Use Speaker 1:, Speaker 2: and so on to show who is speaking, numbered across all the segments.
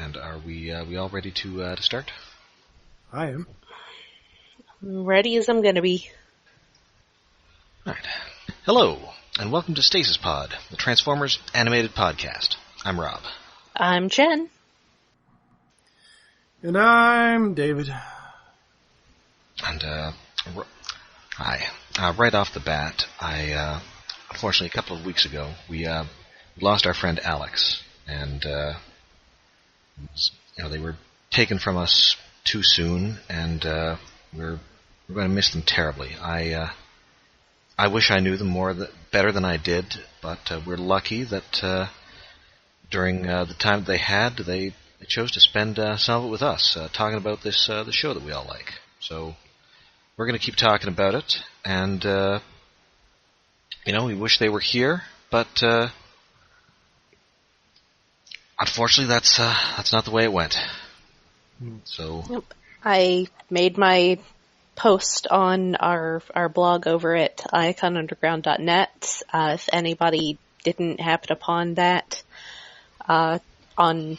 Speaker 1: And are we all ready to start?
Speaker 2: I am.
Speaker 3: Ready as I'm gonna be.
Speaker 1: Alright. Hello, and welcome to Stasis Pod, the Transformers animated podcast. I'm Rob.
Speaker 3: I'm Jen.
Speaker 2: And I'm David.
Speaker 1: And, hi. Right off the bat, unfortunately, a couple of weeks ago, we lost our friend Alex, and, they were taken from us too soon, and, we're going to miss them terribly. I wish I knew them better than I did, but we're lucky that during the time they had, they chose to spend some of it with us, talking about the show that we all like. So we're going to keep talking about it, and we wish they were here, but unfortunately, that's not the way it went. So
Speaker 3: Yep. I made my post on our blog over at iconunderground.net. If anybody didn't happen upon that, on,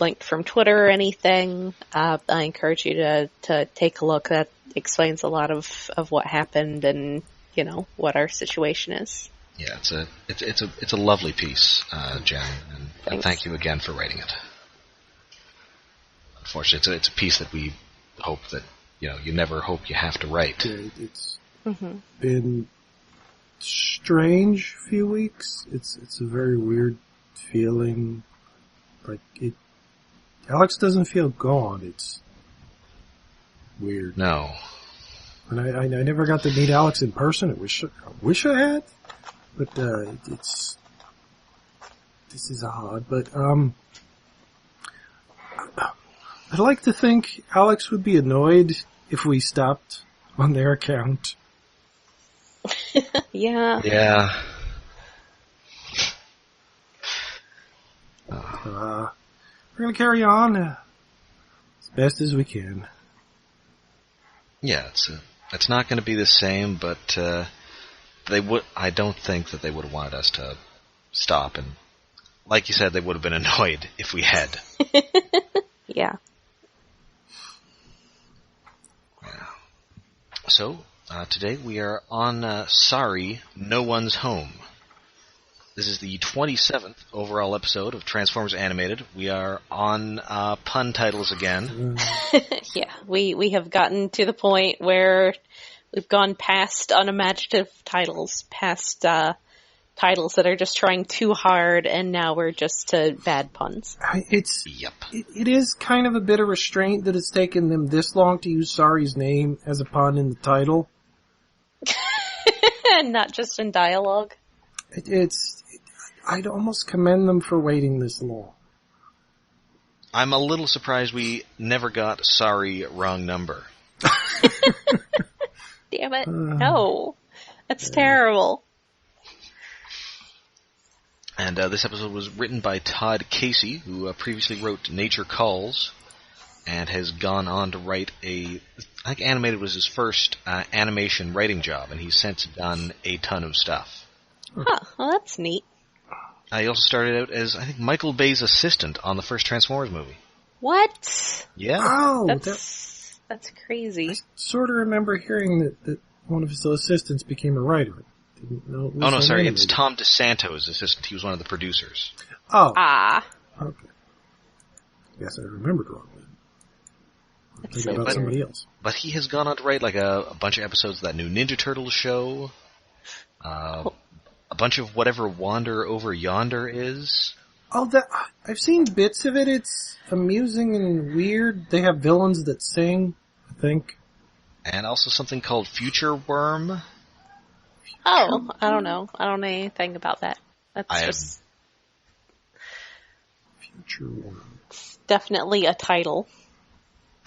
Speaker 3: linked from Twitter or anything, I encourage you to take a look. That explains a lot of what happened and, what our situation is.
Speaker 1: yeah, it's a lovely piece, Jen, and thank you again for writing it. Unfortunately, it's a piece that we hope that you never hope you have to write.
Speaker 2: It's been strange few weeks. It's a very weird feeling. Like Alex doesn't feel gone. It's weird.
Speaker 1: No.
Speaker 2: And I never got to meet Alex in person. I wish I had, but this is odd. But I'd like to think Alex would be annoyed if we stopped on their account.
Speaker 3: Yeah.
Speaker 1: Yeah.
Speaker 2: We're going to carry on as best as we can.
Speaker 1: Yeah, it's not going to be the same, but I don't think that they would have wanted us to stop, and like you said, they would have been annoyed if we had.
Speaker 3: Yeah.
Speaker 1: So, today we are on Sari, No One's Home. This is the 27th overall episode of Transformers Animated. We are on pun titles again.
Speaker 3: Yeah, we have gotten to the point where we've gone past unimaginative titles, past titles that are just trying too hard, and now we're just to bad puns.
Speaker 1: Yep.
Speaker 2: It is kind of a bit of restraint that it's taken them this long to use Sari's name as a pun in the title.
Speaker 3: And not just in dialogue.
Speaker 2: I'd almost commend them for waiting this long.
Speaker 1: I'm a little surprised we never got Sari wrong number.
Speaker 3: Damn it. No. That's terrible.
Speaker 1: And this episode was written by Todd Casey, who previously wrote Nature Calls, and has gone on to write I think Animated was his first animation writing job, and he's since done a ton of stuff.
Speaker 3: Huh, well that's neat.
Speaker 1: He also started out as, I think, Michael Bay's assistant on the first Transformers movie.
Speaker 3: What?
Speaker 1: Yeah.
Speaker 2: Oh,
Speaker 3: That's crazy.
Speaker 2: I sort of remember hearing that one of his assistants became a writer. Didn't know it was
Speaker 1: Oh, no, sorry,
Speaker 2: Animated.
Speaker 1: it's Tom DeSanto's assistant. He was one of the producers.
Speaker 2: Oh.
Speaker 3: Ah.
Speaker 2: Okay. Guess I remembered wrong then. I'm
Speaker 3: That's
Speaker 2: thinking
Speaker 3: so
Speaker 2: about
Speaker 3: weird.
Speaker 2: somebody else.
Speaker 1: But he has gone on to write like a bunch of episodes of that new Ninja Turtles show. A bunch of whatever Wander Over Yonder is.
Speaker 2: Oh, I've seen bits of it. It's amusing and weird. They have villains that sing, I think.
Speaker 1: And also something called Future Worm.
Speaker 3: Oh, I don't know. I don't know anything about that. That's just
Speaker 2: Future Worm.
Speaker 3: definitely a title.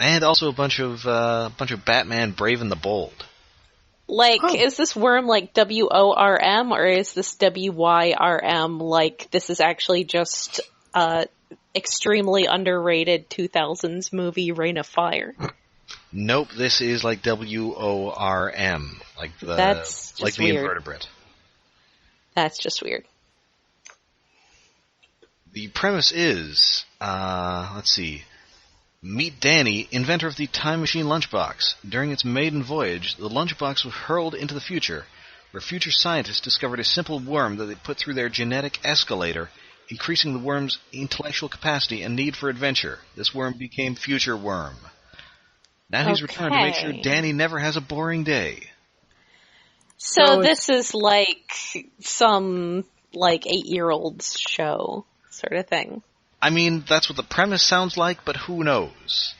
Speaker 1: And also a bunch of Batman Brave and the Bold.
Speaker 3: Like, is this worm like WORM, or is this WYRM like this is actually just extremely underrated 2000s movie Reign of Fire?
Speaker 1: Nope, this is like WORM, like the
Speaker 3: That's just
Speaker 1: the
Speaker 3: weird.
Speaker 1: invertebrate.
Speaker 3: That's just weird.
Speaker 1: The premise is, let's see, meet Danny, inventor of the Time Machine lunchbox. During its maiden voyage, the lunchbox was hurled into the future, where future scientists discovered a simple worm that they put through their genetic escalator, increasing the worm's intellectual capacity and need for adventure. This worm became Future Worm. Now he's returned to make sure Danny never has a boring day.
Speaker 3: So this is like some, 8-year-old's show sort of thing.
Speaker 1: I mean, that's what the premise sounds like, but who knows?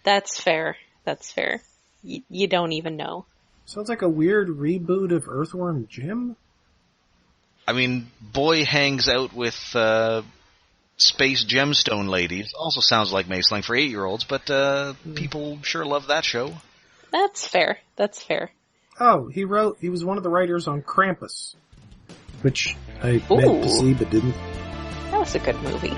Speaker 3: That's fair. That's fair. You don't even know.
Speaker 2: Sounds like a weird reboot of Earthworm Jim.
Speaker 1: I mean, boy hangs out with space gemstone ladies. Also sounds like Maceling for 8-year-olds, but people sure love that show.
Speaker 3: That's fair. That's fair.
Speaker 2: Oh, he was one of the writers on Krampus, which I meant to see but didn't.
Speaker 3: That was a good movie.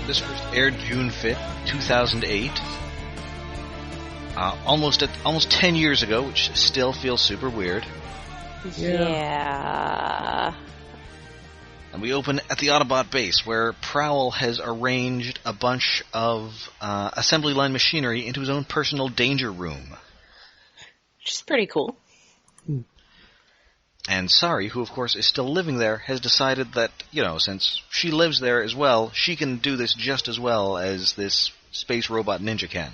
Speaker 1: This first aired June 5th, 2008. Almost 10 years ago, which still feels super weird.
Speaker 3: Yeah.
Speaker 1: And we open at the Autobot base, where Prowl has arranged a bunch of assembly line machinery into his own personal danger room.
Speaker 3: Which is pretty cool.
Speaker 1: And Sari, who of course is still living there, has decided that, since she lives there as well, she can do this just as well as this space robot ninja can.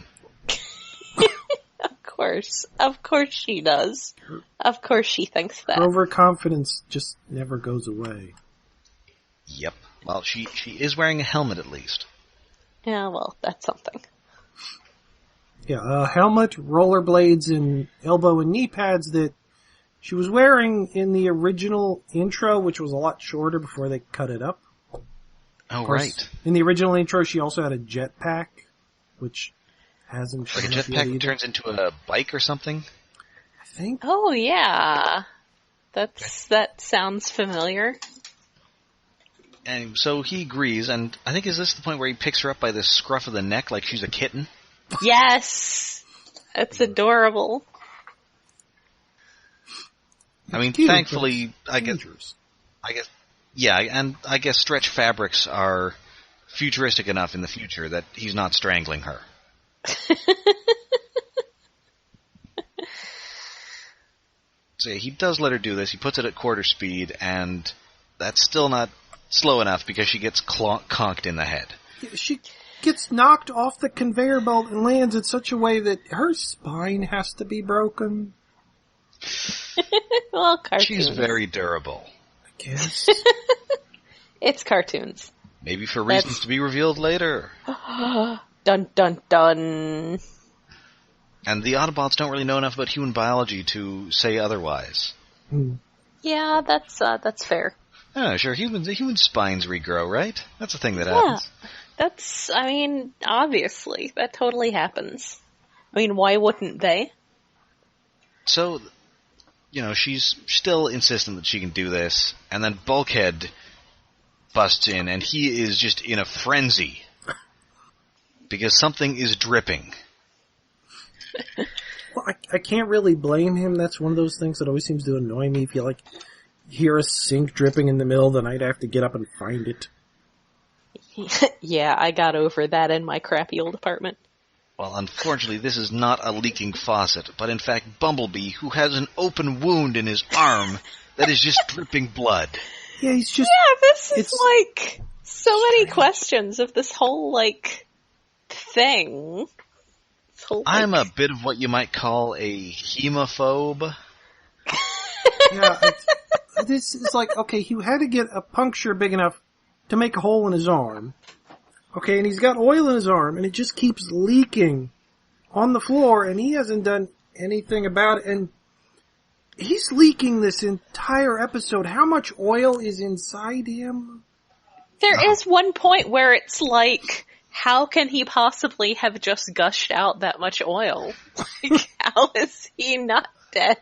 Speaker 3: Of course she does. Of course she thinks that.
Speaker 2: Her overconfidence just never goes away.
Speaker 1: Yep. Well, she is wearing a helmet at least.
Speaker 3: Yeah, well, that's something.
Speaker 2: Yeah, a helmet, rollerblades, and elbow and knee pads that she was wearing in the original intro, which was a lot shorter before they cut it up.
Speaker 1: Oh, right.
Speaker 2: In the original intro, she also had a jetpack, which hasn't shown
Speaker 1: up yet. Like a jetpack turns into a bike or something?
Speaker 2: I think.
Speaker 3: Oh, yeah. That sounds familiar.
Speaker 1: And so he agrees, and I think, is this the point where he picks her up by the scruff of the neck like she's a kitten?
Speaker 3: Yes! That's adorable.
Speaker 1: I mean, thankfully, I guess, yeah, and I guess stretch fabrics are futuristic enough in the future that he's not strangling her. So he does let her do this. He puts it at quarter speed, and that's still not slow enough because she gets conked in the head.
Speaker 2: She gets knocked off the conveyor belt and lands in such a way that her spine has to be broken.
Speaker 3: Well, cartoons.
Speaker 1: She's very durable.
Speaker 2: I guess.
Speaker 3: It's cartoons.
Speaker 1: Maybe for reasons to be revealed later.
Speaker 3: Dun dun dun.
Speaker 1: And the Autobots don't really know enough about human biology to say otherwise.
Speaker 3: Yeah, that's fair.
Speaker 1: Oh, sure, human spines regrow, right? That's a thing that happens.
Speaker 3: Obviously, that totally happens. I mean, why wouldn't they?
Speaker 1: So, she's still insistent that she can do this, and then Bulkhead busts in, and he is just in a frenzy. Because something is dripping.
Speaker 2: Well, I can't really blame him. That's one of those things that always seems to annoy me. If you, hear a sink dripping in the middle of the night, I have to get up and find it.
Speaker 3: Yeah, I got over that in my crappy old apartment.
Speaker 1: Well, unfortunately, this is not a leaking faucet, but in fact Bumblebee, who has an open wound in his arm that is just dripping blood.
Speaker 2: Yeah, he's just...
Speaker 3: Yeah, this is so many questions of this whole, thing.
Speaker 1: I'm a bit of what you might call a hemophobe.
Speaker 2: Yeah, this is okay, he had to get a puncture big enough to make a hole in his arm. Okay, and he's got oil in his arm, and it just keeps leaking on the floor, and he hasn't done anything about it, and he's leaking this entire episode. How much oil is inside him?
Speaker 3: There is one point where it's like, how can he possibly have just gushed out that much oil? Like, how is he not dead?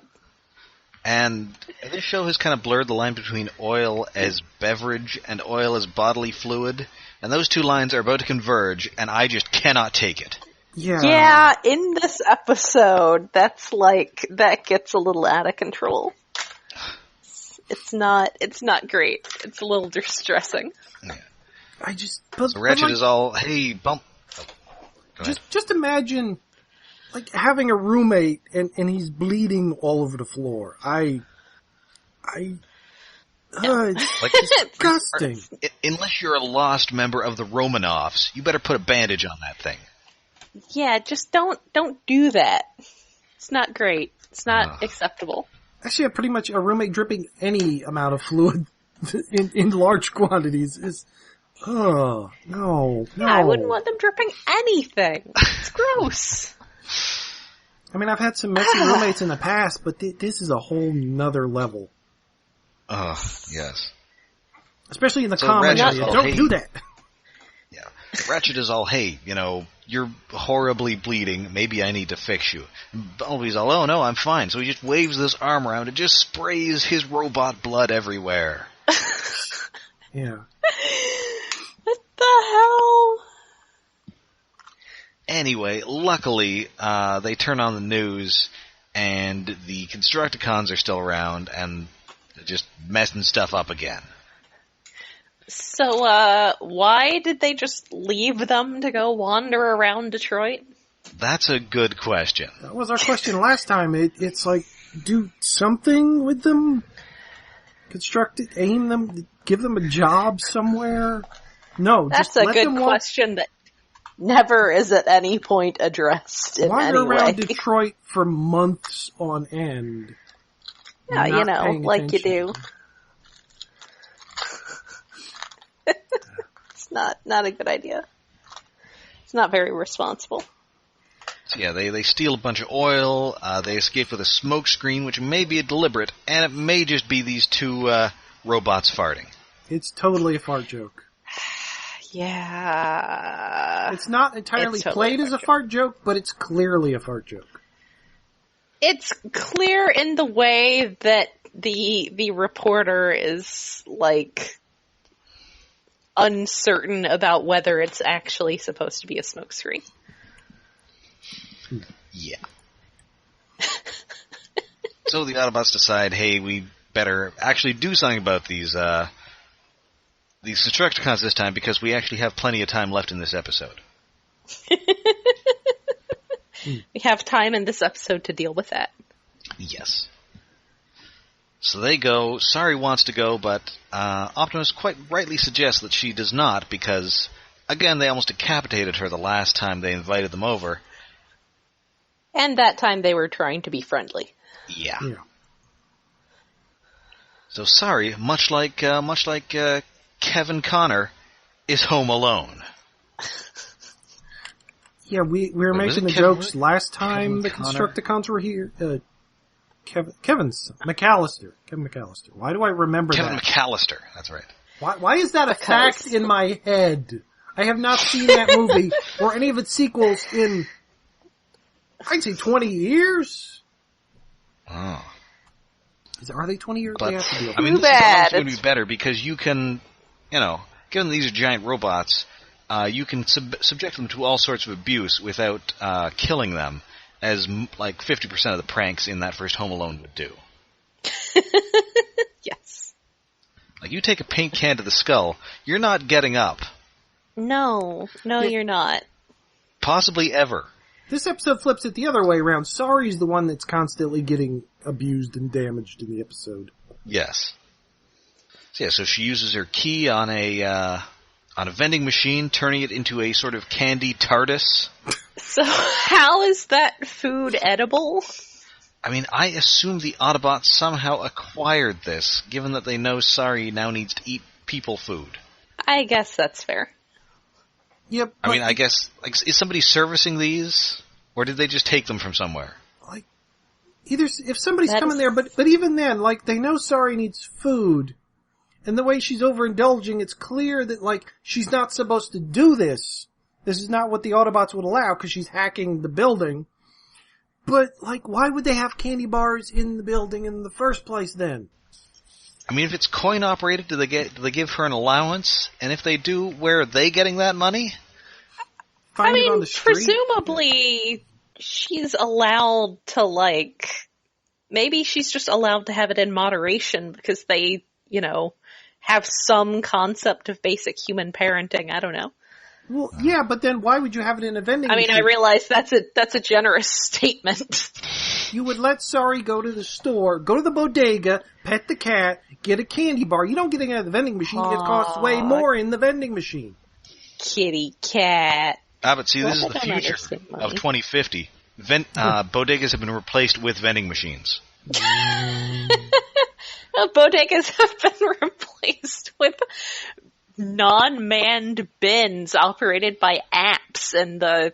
Speaker 1: And this show has kind of blurred the line between oil as beverage and oil as bodily fluid, and those two lines are about to converge, and I just cannot take it.
Speaker 3: Yeah, in this episode, that gets a little out of control. It's not great. It's a little distressing.
Speaker 1: Yeah. So Ratchet is all, hey, bump. Oh,
Speaker 2: just imagine, like, having a roommate and he's bleeding all over the floor. It's
Speaker 1: like,
Speaker 2: disgusting.
Speaker 1: Unless you're a lost member of the Romanovs, you better put a bandage on that thing.
Speaker 3: Yeah, just don't do that. It's not great. It's not acceptable.
Speaker 2: Actually, pretty much a roommate dripping any amount of fluid in large quantities is, no.
Speaker 3: I wouldn't want them dripping anything. It's gross.
Speaker 2: I mean, I've had some messy roommates in the past, but this is a whole nother level.
Speaker 1: Yes.
Speaker 2: Especially in the common area. Don't do that.
Speaker 1: Yeah. Ratchet is all, hey, you're horribly bleeding. Maybe I need to fix you. And Bumblebee's all, oh no, I'm fine. So he just waves this arm around and just sprays his robot blood everywhere.
Speaker 2: Yeah.
Speaker 3: What the hell?
Speaker 1: Anyway, luckily, they turn on the news, and the Constructicons are still around, and they're just messing stuff up again.
Speaker 3: So, why did they just leave them to go wander around Detroit?
Speaker 1: That's a good question.
Speaker 2: That was our question last time. It's like, do something with them? Construct it, aim them, give them a job somewhere? No,
Speaker 3: that's
Speaker 2: just
Speaker 3: a
Speaker 2: let
Speaker 3: good
Speaker 2: them
Speaker 3: question that never is at any point addressed in
Speaker 2: wander
Speaker 3: any way.
Speaker 2: around Detroit for months on end.
Speaker 3: Yeah, like you do. It's not a good idea. It's not very responsible.
Speaker 1: So yeah, they steal a bunch of oil, they escape with a smoke screen, which may be deliberate, and it may just be these two robots farting.
Speaker 2: It's totally a fart joke.
Speaker 3: Yeah.
Speaker 2: It's not entirely played as a fart joke, but it's clearly a fart joke.
Speaker 3: It's clear in the way that the reporter is, like, uncertain about whether it's actually supposed to be a smokescreen.
Speaker 1: Yeah. So the Autobots decide, hey, we better actually do something about these Constructicons this time, because we actually have plenty of time left in this episode.
Speaker 3: We have time in this episode to deal with that.
Speaker 1: Yes. So they go. Sari wants to go, but Optimus quite rightly suggests that she does not, because, again, they almost decapitated her the last time they invited them over.
Speaker 3: And that time they were trying to be friendly.
Speaker 1: Yeah. So Sari, much like Kevin Connor, is home alone.
Speaker 2: Yeah, we were making the jokes last time the Constructicons were here. Kevin McAllister. Why do I remember that?
Speaker 1: Kevin McAllister, that's right.
Speaker 2: Why is that a fact in my head? I have not seen that movie or any of its sequels in, I'd say, 20 years.
Speaker 1: Oh.
Speaker 2: Are they 20 years?
Speaker 1: But,
Speaker 2: they have to be
Speaker 1: I mean, this is going to be better, because you can, given these are giant robots, you can subject them to all sorts of abuse without killing them, as like 50% of the pranks in that first Home Alone would do.
Speaker 3: Yes.
Speaker 1: Like, you take a paint can to the skull, you're not getting up.
Speaker 3: No, you're not. Possibly
Speaker 1: ever.
Speaker 2: This episode flips it the other way around. Sari's the one that's constantly getting abused and damaged in the episode.
Speaker 1: Yes. So she uses her key on a vending machine, turning it into a sort of candy TARDIS.
Speaker 3: So how is that food edible?
Speaker 1: I mean, I assume the Autobots somehow acquired this, given that they know Sari now needs to eat people food.
Speaker 3: I guess that's fair.
Speaker 2: Yep.
Speaker 1: I mean, I guess, like, is somebody servicing these? Or did they just take them from somewhere?
Speaker 2: Like, either if somebody's coming there, but even then, like, they know Sari needs food. And the way she's overindulging, it's clear that, like, she's not supposed to do this. This is not what the Autobots would allow, because she's hacking the building. But, like, why would they have candy bars in the building in the first place, then?
Speaker 1: I mean, if it's coin-operated, do they give her an allowance? And if they do, where are they getting that money?
Speaker 2: Find it on the street?
Speaker 3: Presumably, she's allowed to, like... Maybe she's just allowed to have it in moderation, because they, you know... have some concept of basic human parenting. I don't know.
Speaker 2: Well, yeah, but then why would you have it in a vending machine?
Speaker 3: I realize that's a generous statement.
Speaker 2: You would let Sari go to the store, go to the bodega, pet the cat, get a candy bar. You don't get it out of the vending machine. It costs way more in the vending machine.
Speaker 3: Kitty cat.
Speaker 1: But see, this is the future of 2050. Bodegas have been replaced with vending machines.
Speaker 3: Bodegas have been replaced with non-manned bins operated by apps in the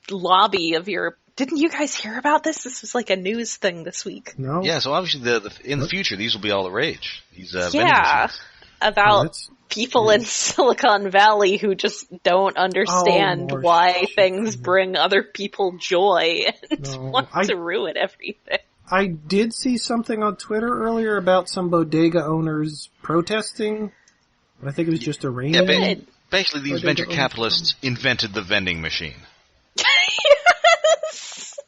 Speaker 3: lobby of your... Didn't you guys hear about this? This was like a news thing this week.
Speaker 2: No.
Speaker 1: Yeah, so obviously in the future, these will be all the rage. These vending machines.
Speaker 3: About people in Silicon Valley who just don't understand why things bring other people joy and want to ruin everything.
Speaker 2: I did see something on Twitter earlier about some bodega owners protesting, but I think it was just Iranian.
Speaker 1: Yeah, basically these venture capitalists invented the vending machine.
Speaker 3: Yes!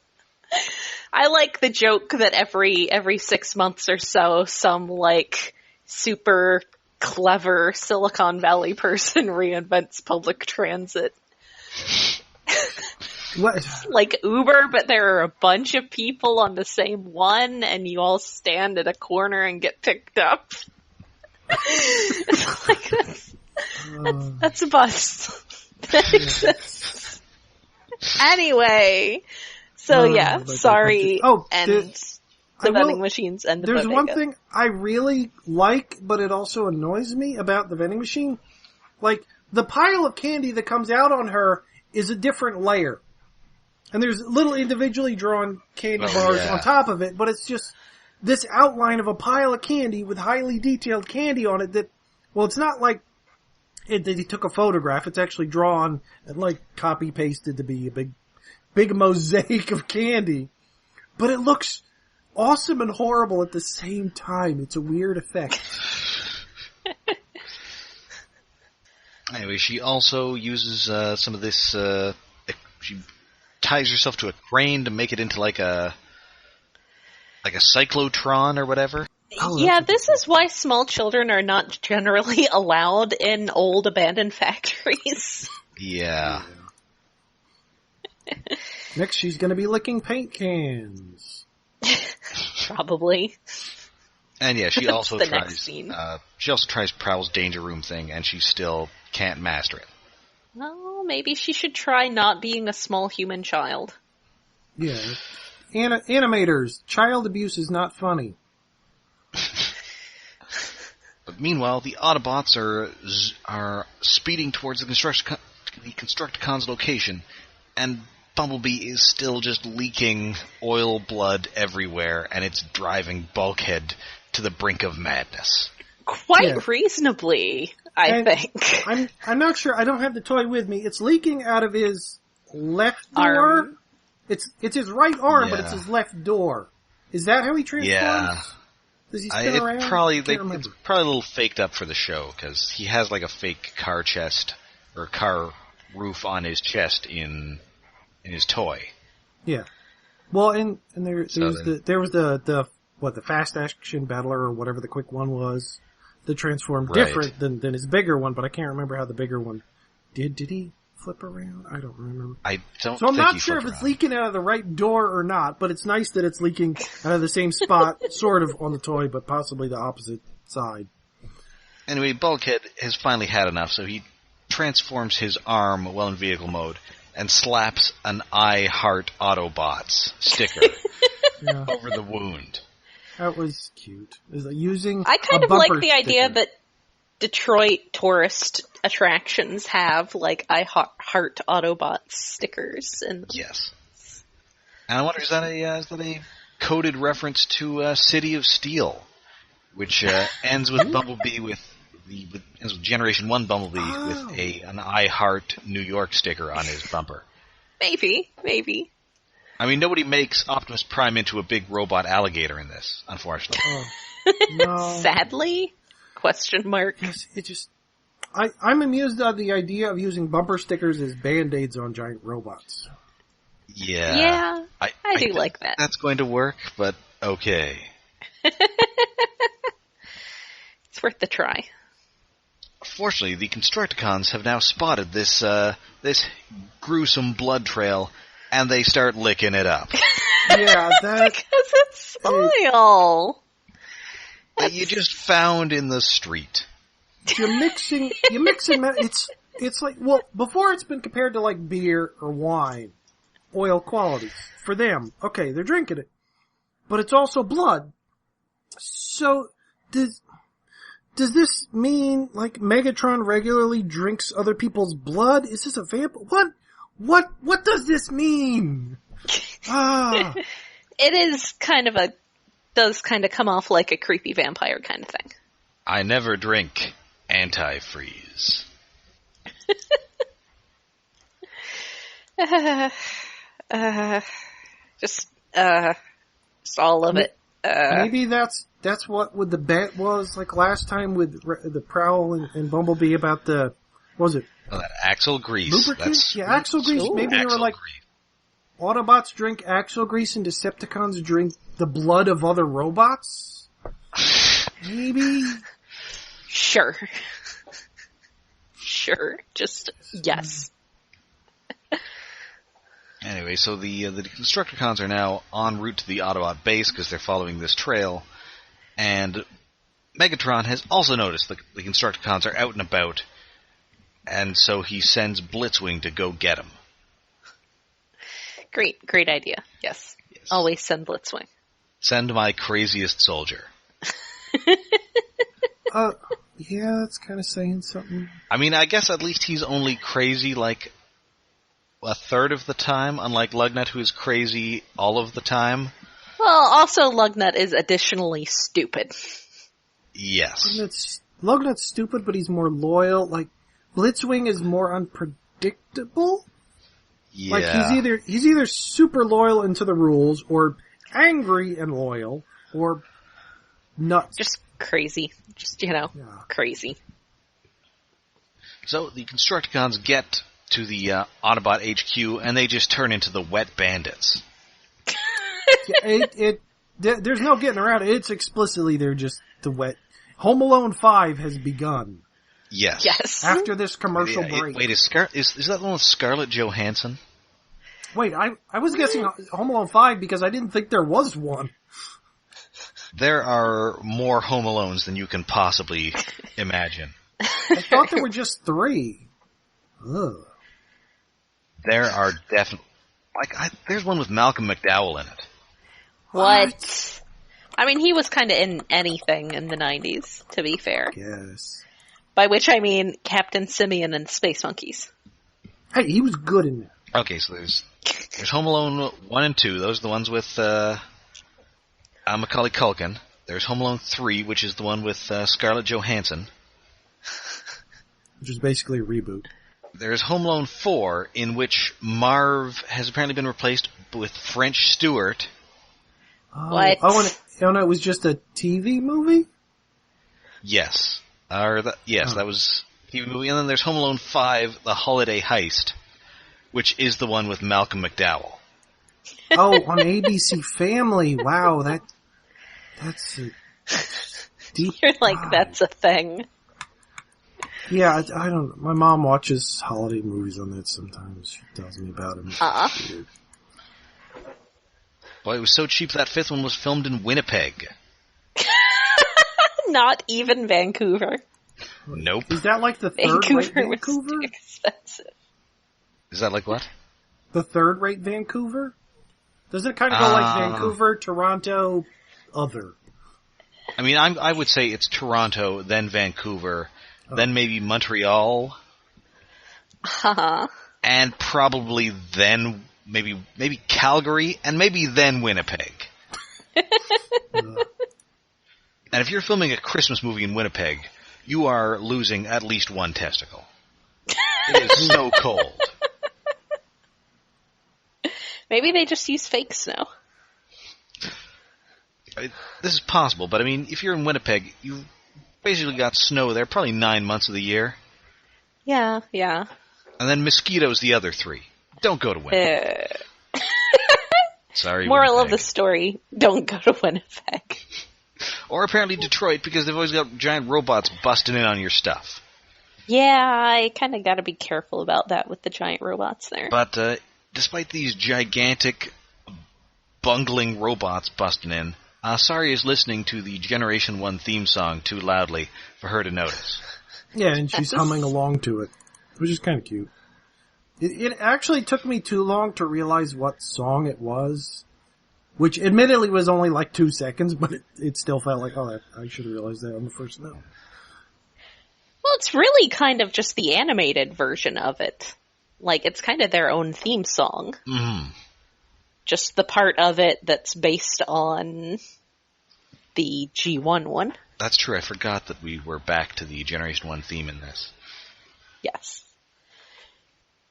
Speaker 3: I like the joke that every 6 months or so, some, like, super clever Silicon Valley person reinvents public transit.
Speaker 2: What?
Speaker 3: Like Uber, but there are a bunch of people on the same one, and you all stand at a corner and get picked up. That's a bus. That exists. Anyway, so Sari and the vending machines and the
Speaker 2: There's
Speaker 3: bodega.
Speaker 2: one thing I really like, but it also annoys me about the vending machine. Like, the pile of candy that comes out on her is a different layer. And there's little individually drawn candy bars on top of it, but it's just this outline of a pile of candy with highly detailed candy on it that, well, it's not like that he took a photograph. It's actually drawn and, like, copy-pasted to be a big mosaic of candy. But it looks awesome and horrible at the same time. It's a weird effect.
Speaker 1: Anyway, she also uses some of this... she ties herself to a crane to make it into like a cyclotron or whatever.
Speaker 3: Yeah, this is why small children are not generally allowed in old abandoned factories.
Speaker 1: Yeah.
Speaker 2: Next, she's going to be licking paint cans.
Speaker 3: Probably.
Speaker 1: And yeah, she also
Speaker 3: the
Speaker 1: tries.
Speaker 3: Next scene.
Speaker 1: She also tries Prowl's danger room thing, and she still can't master it.
Speaker 3: Well, maybe she should try not being a small human child.
Speaker 2: Yeah. Animators, child abuse is not funny.
Speaker 1: But meanwhile, the Autobots are speeding towards the Constructicon's location, and Bumblebee is still just leaking oil blood everywhere, and it's driving Bulkhead to the brink of madness.
Speaker 3: Quite reasonably, I think.
Speaker 2: I'm not sure. I don't have the toy with me. It's leaking out of his left door.
Speaker 3: Arm.
Speaker 2: It's his right arm, but it's his left door. Is that how he transforms?
Speaker 1: Yeah.
Speaker 2: Does he spin around?
Speaker 1: It's probably a little faked up for the show, because he has like a fake car chest, or car roof on his chest in his toy.
Speaker 2: Yeah. Well, and there was the fast action battler or whatever the quick one was that transformed different than his bigger one, but I can't remember how the bigger one did. Did he flip around? I don't remember. So I'm not sure if it's leaking out of the right door or not, but it's nice that it's leaking out of the same spot, sort of on the toy, but possibly the opposite side.
Speaker 1: Anyway, Bulkhead has finally had enough, so he transforms his arm while in vehicle mode and slaps an I Heart Autobots sticker over the wound.
Speaker 2: That was cute. Using
Speaker 3: I kind of like the
Speaker 2: sticker.
Speaker 3: idea that Detroit tourist attractions have, like, I Heart Autobots stickers in them.
Speaker 1: Yes. And I wonder, is that a coded reference to City of Steel, which ends with Bumblebee ends with Generation 1 Bumblebee with an I Heart New York sticker on his bumper.
Speaker 3: Maybe.
Speaker 1: I mean, nobody makes Optimus Prime into a big robot alligator in this, unfortunately.
Speaker 2: No.
Speaker 3: Sadly? Question mark.
Speaker 2: Yes, I'm amused at the idea of using bumper stickers as Band-Aids on giant robots.
Speaker 1: Yeah.
Speaker 3: Yeah, I do like that.
Speaker 1: That's going to work, but okay.
Speaker 3: It's worth the try.
Speaker 1: Fortunately, the Constructicons have now spotted this gruesome blood trail, and they start licking it up.
Speaker 2: Yeah, that...
Speaker 3: Because it's soil!
Speaker 1: That you just found in the street.
Speaker 2: You're mixing, it's like, well, before it's been compared to like beer or wine, oil qualities. For them, okay, they're drinking it. But it's also blood. So, does this mean, like, Megatron regularly drinks other people's blood? Is this a vampire? What does this mean?
Speaker 3: It is does kind of come off like a creepy vampire kind of thing.
Speaker 1: I never drink antifreeze.
Speaker 3: Just all of it.
Speaker 2: Maybe that's what the bet was like last time with the Prowl and Bumblebee about the, what was it?
Speaker 1: Oh, that axle grease.
Speaker 2: Lubricant? Yeah, axle grease.
Speaker 3: Ooh.
Speaker 2: Maybe they were like, Autobots drink axle grease and Decepticons drink the blood of other robots? Maybe?
Speaker 3: Sure. Sure. Just, yes.
Speaker 1: Anyway, so the Constructicons are now en route to the Autobot base because they're following this trail, and Megatron has also noticed the Constructicons are out and about, and so he sends Blitzwing to go get them.
Speaker 3: Great idea. Yes. Always send Blitzwing.
Speaker 1: Send my craziest soldier.
Speaker 2: Yeah, that's kind of saying something.
Speaker 1: I mean, I guess at least he's only crazy like a third of the time, unlike Lugnut, who's crazy all of the time.
Speaker 3: Well, also Lugnut is additionally stupid.
Speaker 1: Yes.
Speaker 2: Lugnut's stupid, but he's more loyal. Like, Blitzwing is more unpredictable.
Speaker 1: Yeah.
Speaker 2: Like, he's either super loyal into the rules, or angry and loyal, or nuts.
Speaker 3: Just crazy. Just, crazy.
Speaker 1: So the Constructicons get to the Autobot HQ, and they just turn into the Wet Bandits.
Speaker 2: There's no getting around it. It's explicitly they're just the wet. Home Alone 5 has begun.
Speaker 1: Yes.
Speaker 2: After this commercial break.
Speaker 1: Wait, is that the one with Scarlett Johansson?
Speaker 2: Wait, I was guessing Home Alone 5 because I didn't think there was one.
Speaker 1: There are more Home Alones than you can possibly imagine.
Speaker 2: I thought there were just 3. Ugh.
Speaker 1: There are definitely... there's one with Malcolm McDowell in it.
Speaker 3: What? I mean, he was kind of in anything in the 90s, to be fair.
Speaker 2: Yes.
Speaker 3: By which I mean Captain Simeon and Space Monkeys.
Speaker 2: Hey, he was good in that.
Speaker 1: Okay, so there's Home Alone 1 and 2. Those are the ones with Macaulay Culkin. There's Home Alone 3, which is the one with Scarlett Johansson.
Speaker 2: Which is basically a reboot.
Speaker 1: There's Home Alone 4, in which Marv has apparently been replaced with French Stewart.
Speaker 3: What?
Speaker 2: Oh, no, it was just a TV movie?
Speaker 1: Yes. That was a TV movie. And then there's Home Alone 5, The Holiday Heist, which is the one with Malcolm McDowell.
Speaker 2: Oh, on ABC Family. Wow, that's a deep...
Speaker 3: You're like, that's a thing.
Speaker 2: Yeah, I don't... My mom watches holiday movies on that sometimes. She tells me about them. Weird.
Speaker 1: Boy, it was so cheap that 5th one was filmed in Winnipeg.
Speaker 3: Not even Vancouver.
Speaker 1: Nope.
Speaker 2: Is that like the third-rate Vancouver?
Speaker 3: Was too expensive.
Speaker 1: Is that like what?
Speaker 2: The third-rate Vancouver? Does it kind of go like Vancouver, Toronto, other?
Speaker 1: I mean, I would say it's Toronto, then Vancouver, then maybe Montreal,
Speaker 3: Uh-huh.
Speaker 1: and probably then maybe Calgary, and maybe then Winnipeg. And if you're filming a Christmas movie in Winnipeg, you are losing at least one testicle. It is so cold.
Speaker 3: Maybe they just use fake snow.
Speaker 1: This is possible, but I mean, if you're in Winnipeg, you've basically got snow there probably 9 months of the year.
Speaker 3: Yeah.
Speaker 1: And then mosquitoes the other 3. Don't go to Winnipeg. Sorry,
Speaker 3: Moral
Speaker 1: Winnipeg.
Speaker 3: of the story, don't go to Winnipeg.
Speaker 1: Or apparently Detroit, because they've always got giant robots busting in on your stuff.
Speaker 3: Yeah, I kind of got to be careful about that with the giant robots there.
Speaker 1: But despite these gigantic, bungling robots busting in, Sari is listening to the Generation 1 theme song too loudly for her to notice.
Speaker 2: Yeah, and she's humming along to it, which is kind of cute. It actually took me too long to realize what song it was, which admittedly was only like 2 seconds, but it still felt like, oh, I should have realized that on the first note.
Speaker 3: Well, it's really kind of just the animated version of it. Like, it's kind of their own theme song.
Speaker 1: Mm-hmm.
Speaker 3: Just the part of it that's based on the G1 one.
Speaker 1: That's true, I forgot that we were back to the Generation 1 theme in this.
Speaker 3: Yes.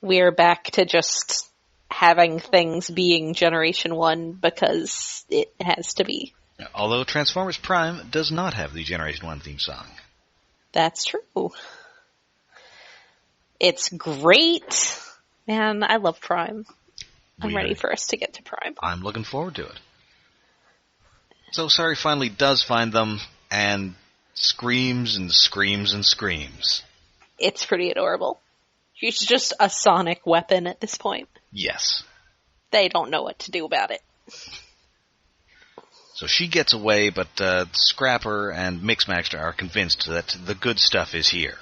Speaker 3: We're back to just having things being Generation 1 because it has to be.
Speaker 1: Although Transformers Prime does not have the Generation 1 theme song.
Speaker 3: That's true. It's great. Man, I love Prime. I'm ready for us to get to Prime.
Speaker 1: I'm looking forward to it. So Sari finally does find them, and screams and screams and screams.
Speaker 3: It's pretty adorable. She's just a sonic weapon at this point.
Speaker 1: Yes.
Speaker 3: They don't know what to do about it.
Speaker 1: So she gets away, but Scrapper and Mixmaster are convinced that the good stuff is here.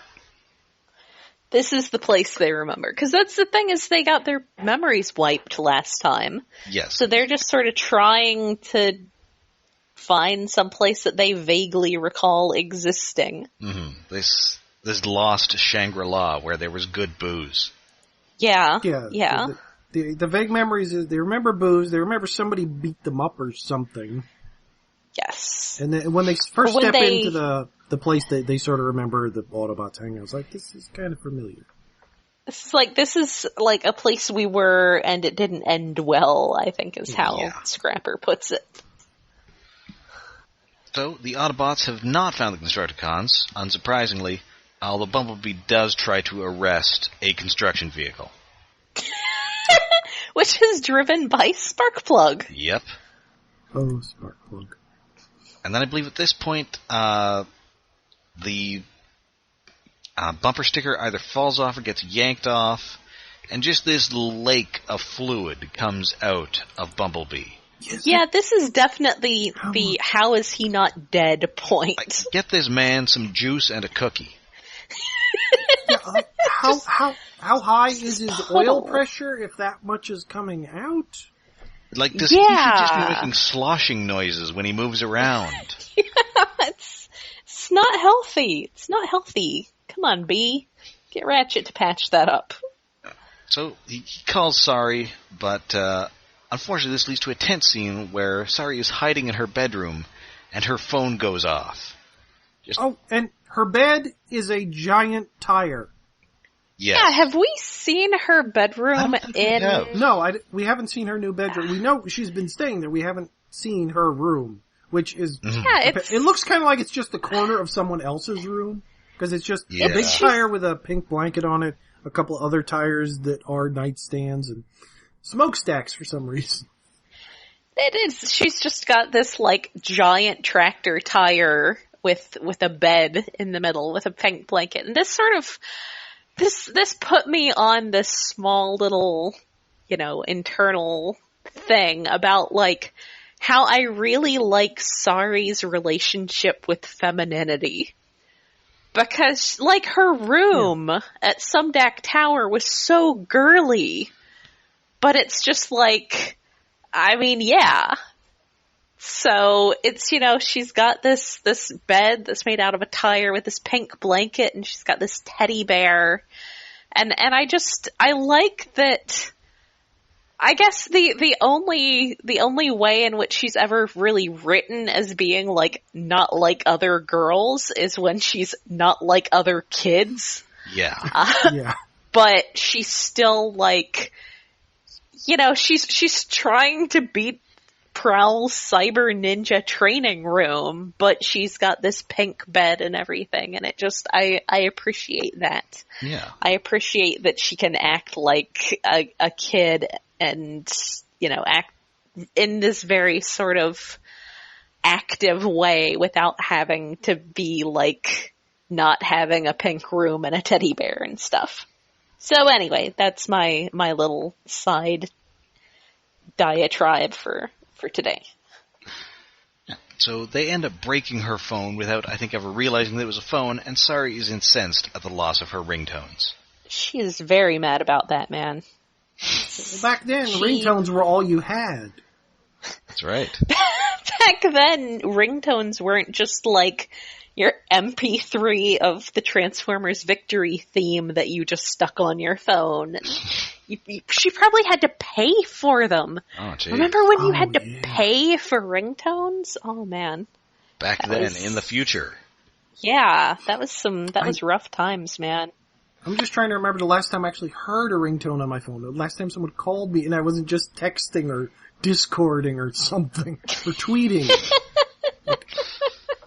Speaker 3: This is the place they remember. Because that's the thing, is they got their memories wiped last time.
Speaker 1: Yes.
Speaker 3: So they're just sort of trying to find some place that they vaguely recall existing.
Speaker 1: Mm-hmm. This lost Shangri-La where there was good booze.
Speaker 3: Yeah.
Speaker 2: The vague memories is they remember booze, they remember somebody beat them up or something.
Speaker 3: Yes.
Speaker 2: And then when they first step into the place, they sort of remember the Autobots hanging out. It's like, this is kind of familiar.
Speaker 3: This is like a place we were and it didn't end well, I think is how Scrapper puts it.
Speaker 1: So, the Autobots have not found the Constructicons, unsurprisingly, although Bumblebee does try to arrest a construction vehicle.
Speaker 3: Which is driven by Sparkplug.
Speaker 1: Yep.
Speaker 2: Oh, Sparkplug.
Speaker 1: And then I believe at this point, the bumper sticker either falls off or gets yanked off, and just this lake of fluid comes out of Bumblebee.
Speaker 3: Yeah, this is definitely the how is he not dead point.
Speaker 1: Like, get this man some juice and a cookie.
Speaker 2: How high is his oil pressure if that much is coming out?
Speaker 1: Like, he should just be making sloshing noises when he moves around.
Speaker 3: It's not healthy. It's not healthy. Come on, B. Get Ratchet to patch that up.
Speaker 1: So, he calls Sari, but unfortunately this leads to a tense scene where Sari is hiding in her bedroom, and her phone goes off.
Speaker 2: And her bed is a giant tire.
Speaker 1: Yes.
Speaker 3: Yeah, have we seen her bedroom in...
Speaker 2: No, we haven't seen her new bedroom. We know she's been staying there. We haven't seen her room, which is...
Speaker 3: Mm-hmm. Yeah,
Speaker 2: it looks kind of like it's just the corner of someone else's room, because it's just a big tire with a pink blanket on it, a couple other tires that are nightstands, and smokestacks for some reason.
Speaker 3: It is. She's just got this, giant tractor tire with a bed in the middle with a pink blanket. And this sort of... This put me on this small little, internal thing about, how I really like Sari's relationship with femininity. Because, her room at Sumdac Tower was so girly. But it's just So, it's, she's got this bed that's made out of a tire with this pink blanket, and she's got this teddy bear. And I like that I guess the only way in which she's ever really written as being, like, not like other girls is when she's not like other kids.
Speaker 1: Yeah.
Speaker 2: Yeah.
Speaker 3: But she's still, like, you know, she's trying to beat Prowl's cyber ninja training room, but she's got this pink bed and everything, and it just, I appreciate that.
Speaker 1: Yeah.
Speaker 3: I appreciate that she can act like a kid and, you know, act in this very sort of active way without having to be, like, not having a pink room and a teddy bear and stuff. So anyway, that's my little side diatribe for today.
Speaker 1: So they end up breaking her phone without, I think, ever realizing that it was a phone, and Sari is incensed at the loss of her then
Speaker 3: She is very mad about that, man.
Speaker 2: Back then, ringtones were all you had.
Speaker 1: That's right.
Speaker 3: Back then, ringtones weren't just like your MP3 of the Transformers Victory theme that you just stuck on your phone. She probably had to pay for them.
Speaker 1: Oh, geez.
Speaker 3: Remember when you had to pay for ringtones? Oh, man.
Speaker 1: Back then, in the future.
Speaker 3: Yeah, that was rough times, man.
Speaker 2: I'm just trying to remember the last time I actually heard a ringtone on my phone. The last time someone called me and I wasn't just texting or Discording or something, or tweeting. Like,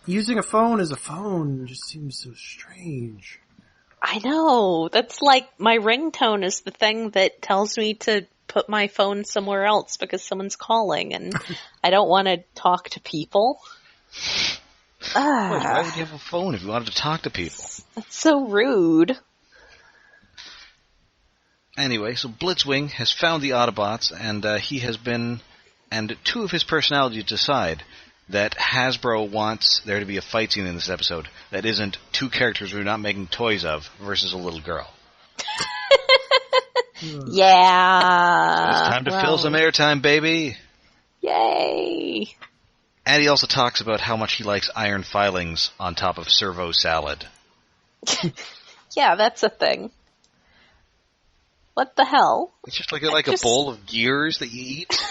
Speaker 2: using a phone as a phone just seems so strange.
Speaker 3: I know. That's like, my ringtone is the thing that tells me to put my phone somewhere else because someone's calling and I don't want to talk to people.
Speaker 1: Why would you have a phone if you wanted to talk to people?
Speaker 3: That's so rude.
Speaker 1: Anyway, so Blitzwing has found the Autobots, and he has been, and two of his personalities decide that Hasbro wants there to be a fight scene in this episode that isn't two characters we're not making toys of versus a little girl.
Speaker 3: Yeah.
Speaker 1: It's time to fill some airtime, baby.
Speaker 3: Yay.
Speaker 1: And he also talks about how much he likes iron filings on top of servo salad.
Speaker 3: Yeah, that's a thing. What the hell?
Speaker 1: It's just like a bowl of gears that you eat.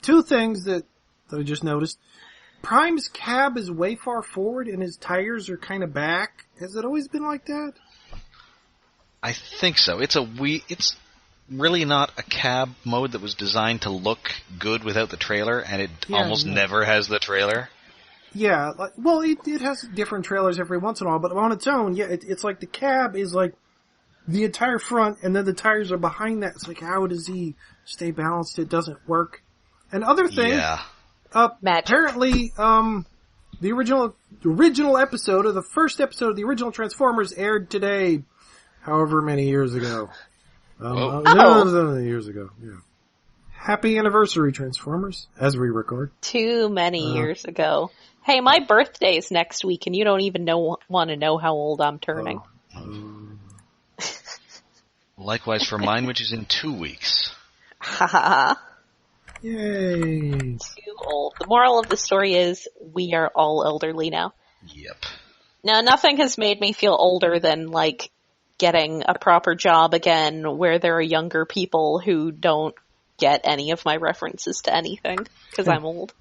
Speaker 2: Two things that I just noticed. Prime's cab is way far forward and his tires are kind of back. Has it always been like that?
Speaker 1: I think so. It's really not a cab mode that was designed to look good without the trailer, and it almost never has the trailer.
Speaker 2: Yeah, it has different trailers every once in a while, but on its own, yeah, it's like the cab is like the entire front, and then the tires are behind that. It's like, how does he stay balanced? It doesn't work. And other thing, apparently, the original episode, or the first episode of the original Transformers aired today, however many years ago. Years ago, yeah. Happy anniversary, Transformers, as we record.
Speaker 3: Too many years ago. Hey, my birthday's next week, and you don't even want to know how old I'm turning.
Speaker 1: Likewise for mine, which is in 2 weeks.
Speaker 3: Haha.
Speaker 2: Yay.
Speaker 3: Too old. The moral of the story is, we are all elderly now.
Speaker 1: Yep.
Speaker 3: Now, nothing has made me feel older than, like, getting a proper job again, where there are younger people who don't get any of my references to anything, because I'm old.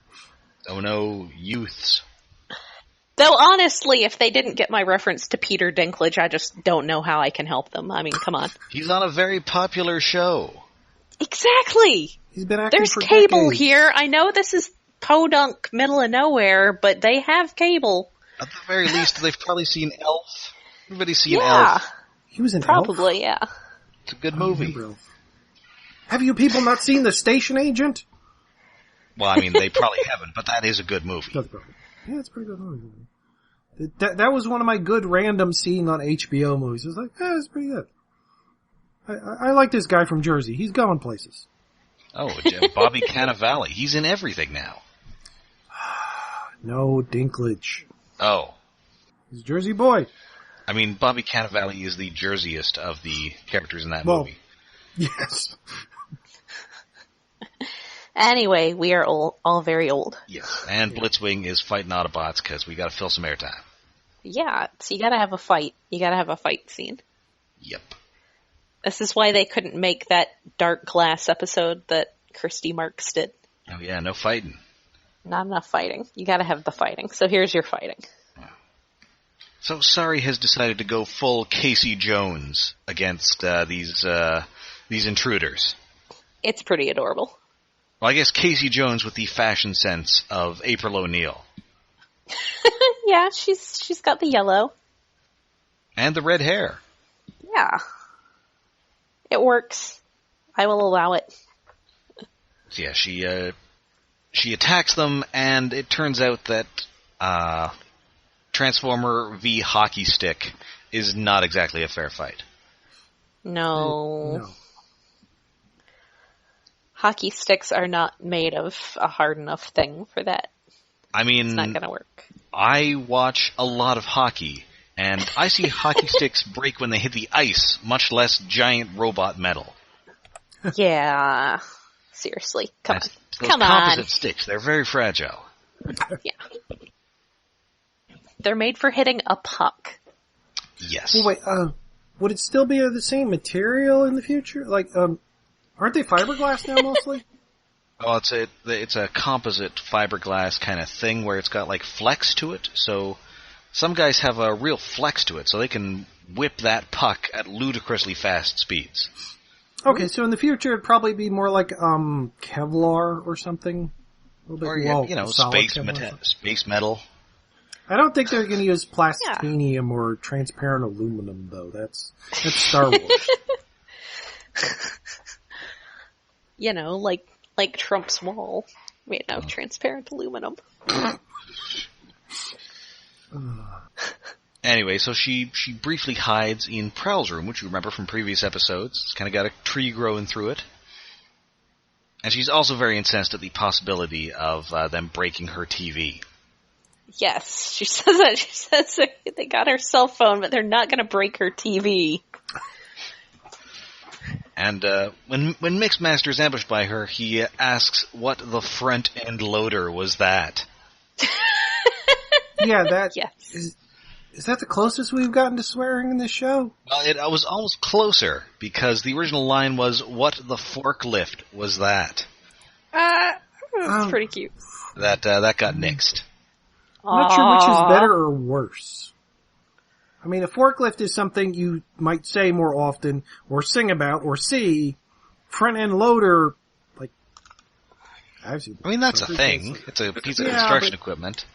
Speaker 1: Oh no, youths.
Speaker 3: Though honestly, if they didn't get my reference to Peter Dinklage, I just don't know how I can help them. I mean, come on.
Speaker 1: He's on a very popular show.
Speaker 3: Exactly!
Speaker 2: He's been acting
Speaker 3: There's
Speaker 2: for
Speaker 3: cable
Speaker 2: decades.
Speaker 3: here. I know this is podunk middle of nowhere, but they have cable.
Speaker 1: At the very least, they've probably seen Elf. Everybody's seen Elf.
Speaker 2: He was an
Speaker 3: Probably,
Speaker 2: elf?
Speaker 3: yeah.
Speaker 1: It's a good movie.
Speaker 2: Have you people not seen The Station Agent?
Speaker 1: Well, I mean, they probably haven't, but that is a good movie.
Speaker 2: Yeah, it's a pretty good movie. That was one of my good random seeing on HBO movies. I was like, it's pretty good. I like this guy from Jersey. He's going places.
Speaker 1: Oh, Bobby Cannavale. He's in everything now.
Speaker 2: No, Dinklage.
Speaker 1: Oh.
Speaker 2: He's a Jersey boy.
Speaker 1: I mean, Bobby Cannavale is the Jerseyest of the characters in that movie.
Speaker 2: Yes.
Speaker 3: Anyway, we are all very old.
Speaker 1: Yes, and Blitzwing is fighting Autobots because we got to fill some airtime.
Speaker 3: Yeah, so you gotta have a fight. You gotta have a fight scene.
Speaker 1: Yep.
Speaker 3: This is why they couldn't make that Dark Glass episode that Christy Marks did.
Speaker 1: Oh yeah, no fighting.
Speaker 3: Not enough fighting. You gotta have the fighting. So here's your fighting.
Speaker 1: So Sari has decided to go full Casey Jones against these intruders.
Speaker 3: It's pretty adorable.
Speaker 1: Well, I guess Casey Jones with the fashion sense of April O'Neil.
Speaker 3: Yeah, she's got the yellow.
Speaker 1: And the red hair.
Speaker 3: Yeah. It works. I will allow it.
Speaker 1: So yeah, she attacks them, and it turns out that Transformer v Hockey Stick is not exactly a fair fight.
Speaker 3: No. Hockey sticks are not made of a hard enough thing for that.
Speaker 1: I mean,
Speaker 3: it's not gonna work.
Speaker 1: I watch a lot of hockey, and I see hockey sticks break when they hit the ice, much less giant robot metal.
Speaker 3: Yeah. Seriously. Come
Speaker 1: Those
Speaker 3: on.
Speaker 1: composite sticks, they're very fragile.
Speaker 3: Yeah. They're made for hitting a puck.
Speaker 1: Yes.
Speaker 2: Well, wait, would it still be the same material in the future? Like, aren't they fiberglass now mostly?
Speaker 1: Oh, it's a composite fiberglass kind of thing where it's got like flex to it. So some guys have a real flex to it, so they can whip that puck at ludicrously fast speeds.
Speaker 2: Okay, so in the future it'd probably be more like Kevlar or something. A little bit,
Speaker 1: Or
Speaker 2: solid
Speaker 1: space metal.
Speaker 2: I don't think they're going to use plastinium or transparent aluminum, though. That's Star Wars.
Speaker 3: Like Trump's wall made out of transparent aluminum.
Speaker 1: Anyway, so she briefly hides in Prowl's room, which you remember from previous episodes. It's kind of got a tree growing through it. And she's also very incensed at the possibility of them breaking her TV.
Speaker 3: Yes, she says that. She says they got her cell phone, but they're not going to break her TV.
Speaker 1: And when Mixmaster's ambushed by her, he asks what the front end loader was that.
Speaker 2: Yeah, that
Speaker 3: yes.
Speaker 2: Is that the closest we've gotten to swearing in this show?
Speaker 1: Well, it was almost closer, because the original line was, what the forklift was that?
Speaker 3: That's pretty cute.
Speaker 1: That got nixed.
Speaker 2: I'm not sure which is better or worse. I mean, a forklift is something you might say more often, or sing about, or see. Front-end loader, like,
Speaker 1: I mean, that's a thing. It's a piece of construction equipment.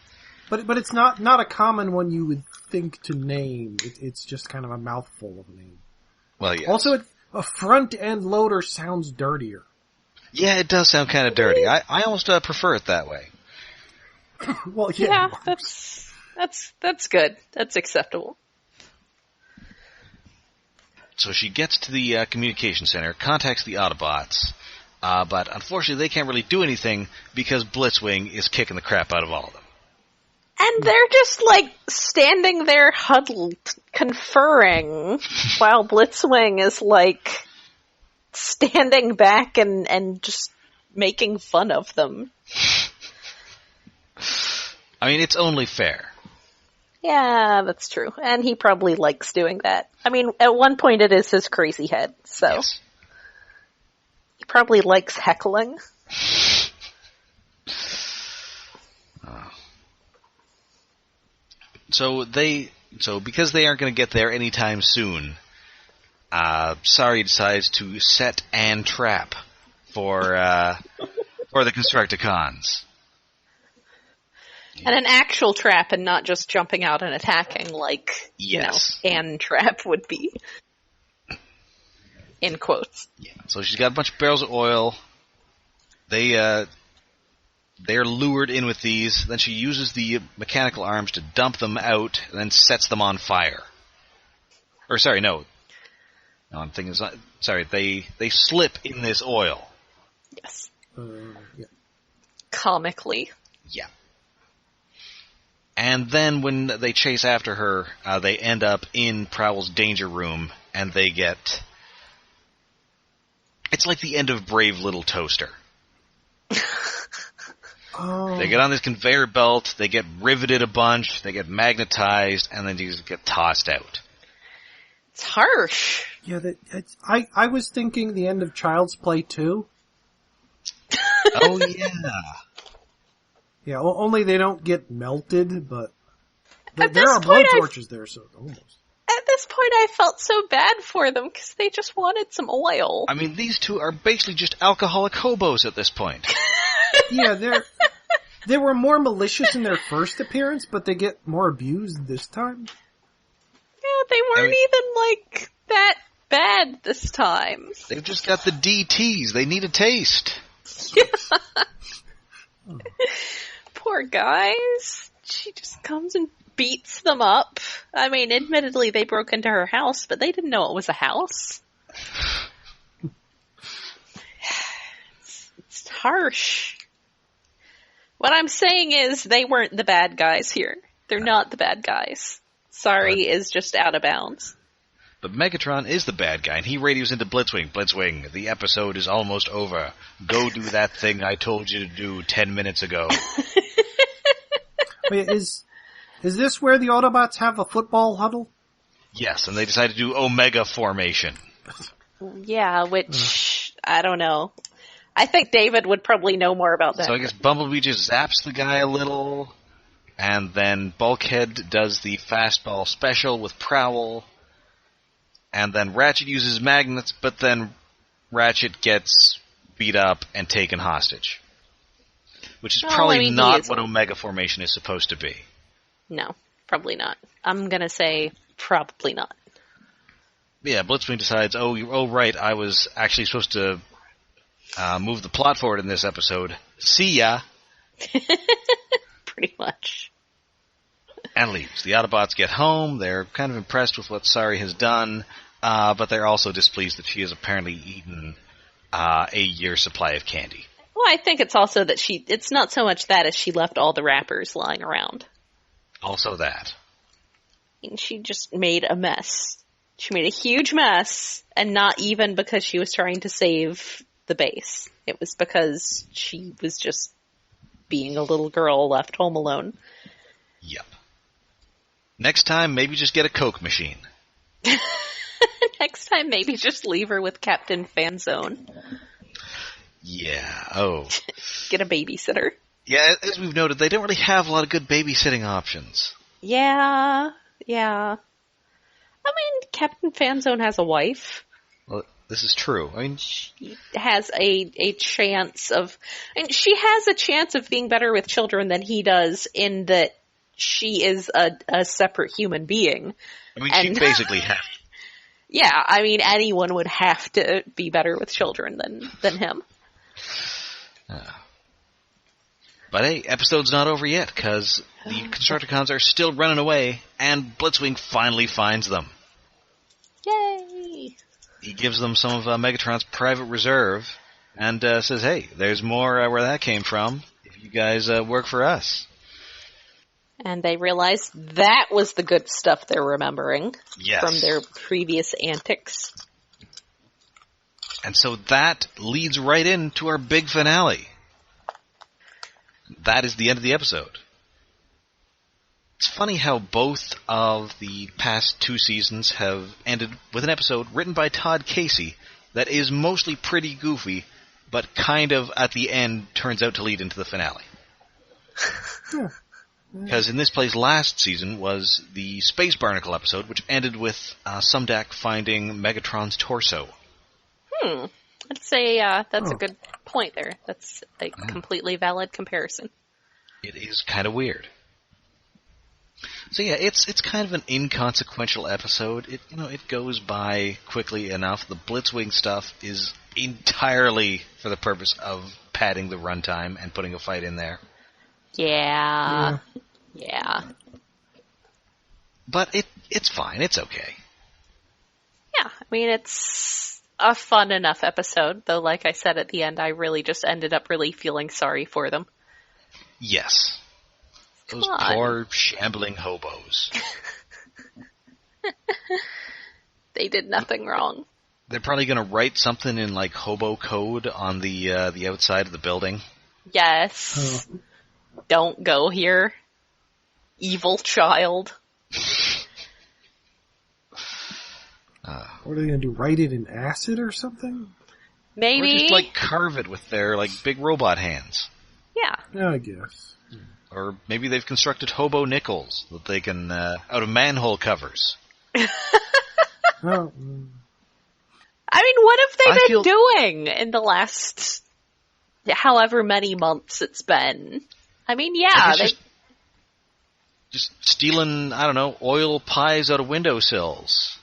Speaker 2: But it's not a common one you would think to name. It's just kind of a mouthful of a name.
Speaker 1: Well, yes.
Speaker 2: Also, a front-end loader sounds dirtier.
Speaker 1: Yeah, it does sound kind of dirty. I almost prefer it that way.
Speaker 2: Well,
Speaker 3: yeah, that's good. That's acceptable.
Speaker 1: So she gets to the communication center, contacts the Autobots, but unfortunately they can't really do anything because Blitzwing is kicking the crap out of all of them.
Speaker 3: And they're just, standing there huddled, conferring, while Blitzwing is, standing back and just making fun of them.
Speaker 1: I mean, it's only fair.
Speaker 3: Yeah, that's true. And he probably likes doing that. I mean, at one point it is his crazy head, so.
Speaker 1: Yes.
Speaker 3: He probably likes heckling.
Speaker 1: So because they aren't going to get there anytime soon, Sari decides to set and trap for the Constructicons.
Speaker 3: And an actual trap and not just jumping out and attacking like, Ann trap would be. In quotes.
Speaker 1: Yeah. So she's got a bunch of barrels of oil. They're lured in with these. Then she uses the mechanical arms to dump them out, and then sets them on fire. Or sorry, no. No, I'm thinking. Sorry, they slip in this oil.
Speaker 3: Yes.
Speaker 2: Yeah.
Speaker 3: Comically.
Speaker 1: Yeah. And then when they chase after her, they end up in Prowl's danger room, and they get. It's like the end of Brave Little Toaster.
Speaker 2: Oh.
Speaker 1: They get on this conveyor belt, they get riveted a bunch, they get magnetized, and then you just get tossed out.
Speaker 3: It's harsh.
Speaker 2: Yeah, I was thinking the end of Child's Play 2.
Speaker 1: Oh, yeah.
Speaker 2: Yeah, only they don't get melted, but
Speaker 3: At
Speaker 2: there
Speaker 3: this
Speaker 2: are blood
Speaker 3: point,
Speaker 2: torches there, so almost.
Speaker 3: At this point, I felt so bad for them because they just wanted some oil.
Speaker 1: I mean, these two are basically just alcoholic hobos at this point.
Speaker 2: Yeah, they were more malicious in their first appearance, but they get more abused this time.
Speaker 3: Yeah, they weren't even, like, that bad this time.
Speaker 1: They've just got the DTs. They need a taste.
Speaker 3: Poor guys. She just comes and beats them up. I mean, admittedly, they broke into her house, but they didn't know it was a house. It's harsh. What I'm saying is they weren't the bad guys here. They're not the bad guys. Sari is just out of bounds.
Speaker 1: But Megatron is the bad guy, and he radios into Blitzwing. Blitzwing, the episode is almost over. Go do that thing I told you to do 10 minutes ago.
Speaker 2: Wait, is this where the Autobots have a football huddle?
Speaker 1: Yes, and they decide to do Omega Formation.
Speaker 3: Yeah, which, I don't know. I think David would probably know more about that.
Speaker 1: So I guess Bumblebee just zaps the guy a little, and then Bulkhead does the fastball special with Prowl, and then Ratchet uses magnets, but then Ratchet gets beat up and taken hostage. Which is probably not what Omega Formation is supposed to be.
Speaker 3: No, probably not. I'm gonna say probably not.
Speaker 1: Yeah, Blitzwing decides, oh right, I was actually supposed to move the plot forward in this episode. See ya!
Speaker 3: Pretty much.
Speaker 1: And leaves. The Autobots get home, they're kind of impressed with what Sari has done, but they're also displeased that she has apparently eaten a year's supply of candy.
Speaker 3: Well, I think it's also that it's not so much that as she left all the wrappers lying around.
Speaker 1: Also that.
Speaker 3: And she just made a mess. She made a huge mess, and not even because she was trying to save the base. It was because she was just being a little girl left home alone.
Speaker 1: Yep. Next time, maybe just get a Coke machine.
Speaker 3: Next time, maybe just leave her with Captain Fanzone.
Speaker 1: Yeah, oh.
Speaker 3: Get a babysitter.
Speaker 1: Yeah, as we've noted, they don't really have a lot of good babysitting options.
Speaker 3: Yeah. I mean, Captain Fanzone has a wife.
Speaker 1: Well, this is true. I mean,
Speaker 3: she has a chance of... I mean, she has a chance of being better with children than he does in that she is a separate human being.
Speaker 1: I mean, she basically has.
Speaker 3: Yeah, I mean, anyone would have to be better with children than him.
Speaker 1: But hey, episode's not over yet, because the Constructicons are still running away, and Blitzwing finally finds them.
Speaker 3: Yay!
Speaker 1: He gives them some of Megatron's private reserve, and says, hey, there's more where that came from, if you guys work for us.
Speaker 3: And they realize that was the good stuff they're remembering from their previous antics.
Speaker 1: And so that leads right into our big finale. That is the end of the episode. It's funny how both of the past two seasons have ended with an episode written by Todd Casey that is mostly pretty goofy, but kind of at the end turns out to lead into the finale. Because in this place last season was the Space Barnacle episode, which ended with Sumdac finding Megatron's torso.
Speaker 3: I'd say that's a good point there. That's a completely valid comparison.
Speaker 1: It is kind of weird. So yeah, it's kind of an inconsequential episode. It goes by quickly enough. The Blitzwing stuff is entirely for the purpose of padding the runtime and putting a fight in there.
Speaker 3: Yeah.
Speaker 1: But it's fine. It's okay.
Speaker 3: Yeah, I mean, it's a fun enough episode, though like I said at the end, I really just ended up really feeling sorry for them.
Speaker 1: Yes. Those poor, shambling hobos.
Speaker 3: They did nothing wrong.
Speaker 1: They're probably going to write something in, like, hobo code on the outside of the building.
Speaker 3: Yes. Don't go here. Evil child.
Speaker 2: What are they going to do? Write it in acid or something?
Speaker 3: Maybe.
Speaker 1: Or just, like, carve it with their, like, big robot hands.
Speaker 3: Yeah.
Speaker 2: Yeah, I guess.
Speaker 1: Or maybe they've constructed hobo nickels that they can, out of manhole covers.
Speaker 2: Oh.
Speaker 3: I mean, what have they been doing in the last however many months it's been? I mean, yeah.
Speaker 1: Just stealing, I don't know, oil pies out of windowsills.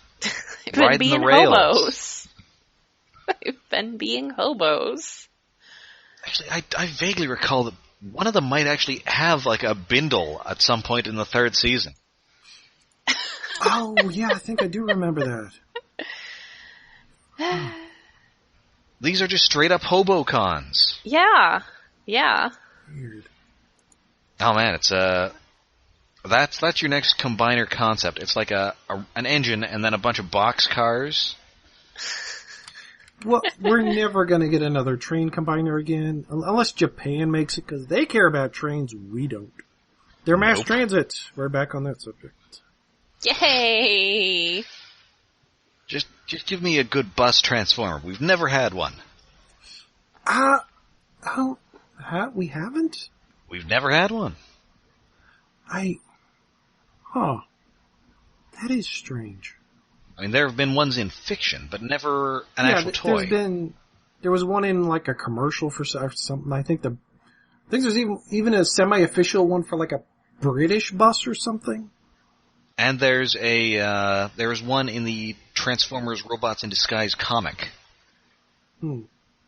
Speaker 3: They've been being hobos. They've been being hobos.
Speaker 1: Actually, I vaguely recall that one of them might actually have, like, a bindle at some point in the third season.
Speaker 2: Oh, yeah, I think I do remember that.
Speaker 1: These are just straight-up hobo cons.
Speaker 3: Yeah. Yeah.
Speaker 2: Weird.
Speaker 1: Oh, man, it's, that's your next combiner concept. It's like an engine and then a bunch of box cars.
Speaker 2: Well, we're never going to get another train combiner again, unless Japan makes it, because they care about trains, we don't. They're mass transit. We're back on that subject.
Speaker 3: Yay!
Speaker 1: Just give me a good bus transformer. We've never had one.
Speaker 2: We haven't?
Speaker 1: We've never had one.
Speaker 2: That is strange.
Speaker 1: I mean, there have been ones in fiction, but never an actual toy.
Speaker 2: There was one in, like, a commercial for something. I think there's even a semi-official one for, like, a British bus or something.
Speaker 1: And there's one in the Transformers Robots in Disguise comic.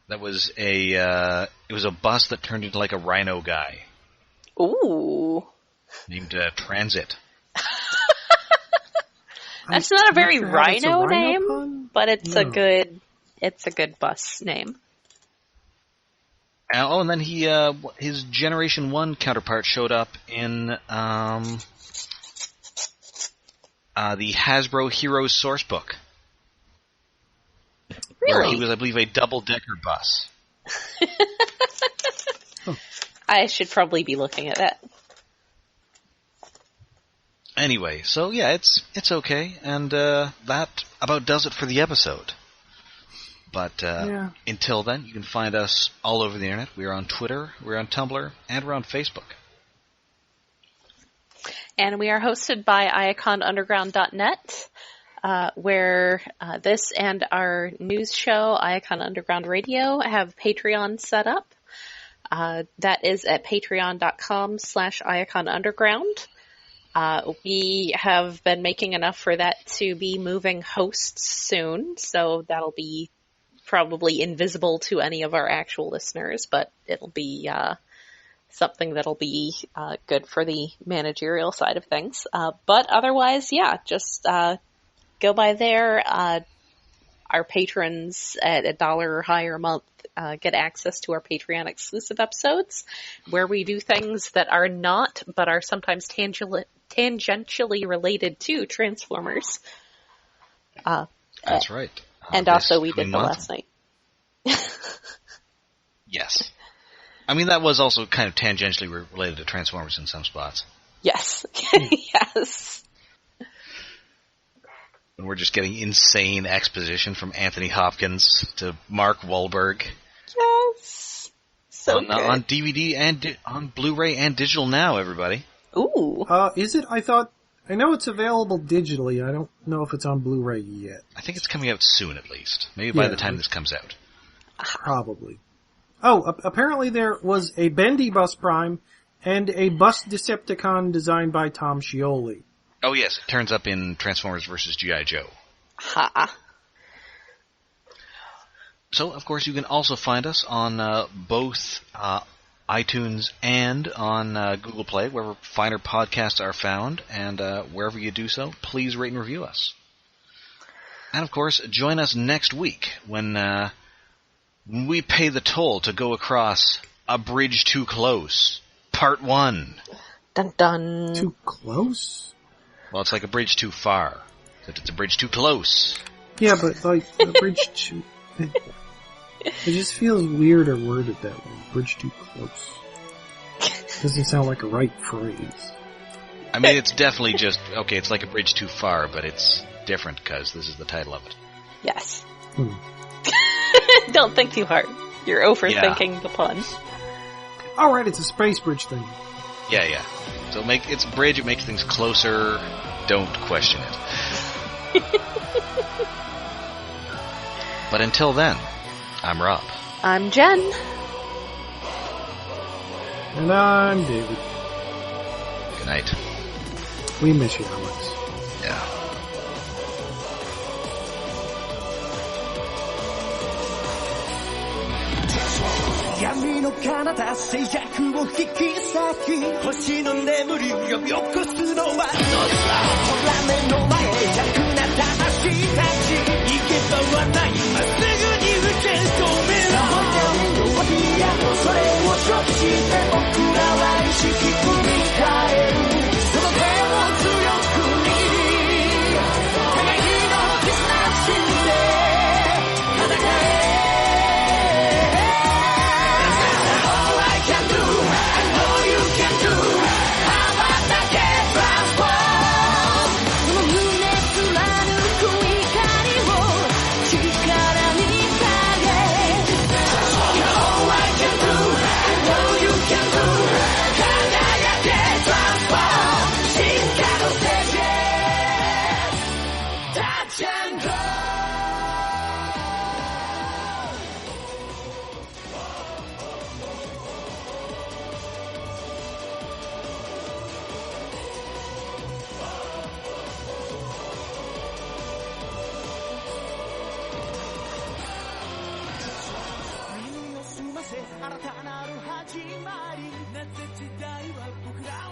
Speaker 1: That was it was a bus that turned into, like, a rhino guy.
Speaker 3: Ooh.
Speaker 1: Named Transit.
Speaker 3: That's not a very rhino name,
Speaker 2: pun?
Speaker 3: but it's a good bus name.
Speaker 1: And then his Generation 1 counterpart showed up in the Hasbro Heroes sourcebook.
Speaker 3: Really?
Speaker 1: Where he was, I believe, a double-decker bus.
Speaker 3: I should probably be looking at that.
Speaker 1: Anyway, so yeah, it's okay, and that about does it for the episode. But until then, you can find us all over the internet. We're on Twitter, we're on Tumblr, and we're on Facebook.
Speaker 3: And we are hosted by iaconunderground.net, where this and our news show, Iacon Underground Radio, have Patreon set up. That is at patreon.com/iaconunderground. We have been making enough for that to be moving hosts soon, so that'll be probably invisible to any of our actual listeners, but it'll be something that'll be good for the managerial side of things. But otherwise, yeah, just go by there. Our patrons at $1 or higher a month get access to our Patreon exclusive episodes, where we do things that are not, but are sometimes tangentially related to Transformers.
Speaker 1: That's right.
Speaker 3: And also we did the last night.
Speaker 1: Yes. I mean, that was also kind of tangentially related to Transformers in some spots.
Speaker 3: Yes. Yes.
Speaker 1: And we're just getting insane exposition from Anthony Hopkins to Mark Wahlberg.
Speaker 3: Yes. So good.
Speaker 1: On DVD and on Blu-ray and digital now, everybody.
Speaker 3: Ooh.
Speaker 2: Is it? I know it's available digitally. I don't know if it's on Blu-ray yet.
Speaker 1: I think it's coming out soon, at least. Maybe by the time this comes out.
Speaker 2: Probably. Oh, apparently there was a Bendy Bus Prime and a Bus Decepticon designed by Tom Scioli.
Speaker 1: Oh yes, it turns up in Transformers vs. G.I. Joe.
Speaker 3: Ha.
Speaker 1: So, of course, you can also find us on both iTunes and on Google Play, wherever finer podcasts are found, and wherever you do so, please rate and review us. And, of course, join us next week when we pay the toll to go across A Bridge Too Close, Part 1.
Speaker 3: Dun dun.
Speaker 2: Too close?
Speaker 1: Well, it's like a bridge too far. Except it's a bridge too close.
Speaker 2: Yeah, but like a bridge too... It just feels weird or worded that way. Bridge too close. Doesn't sound like a right phrase.
Speaker 1: I mean, it's definitely just, okay, it's like a bridge too far, but it's different because this is the title of it.
Speaker 3: Yes. Don't think too hard. You're overthinking the pun.
Speaker 2: Alright, it's a space bridge thing.
Speaker 1: Yeah. So it's a bridge, it makes things closer. Don't question it. But until then, I'm Rob.
Speaker 3: I'm Jen.
Speaker 2: And I'm David.
Speaker 1: Good night.
Speaker 2: We miss you, Alex.
Speaker 1: Yeah.
Speaker 4: 闇の彼方静寂を引き裂き星の眠りを呼び起こすのはどうだほら目の前弱な魂たち行け場はないまっすぐに受け止めろ弱気やそれを承知して僕らは意識を見変えるその手を強く握り互いの絆信じて戦え新たなる始まりなぜ時代は僕らを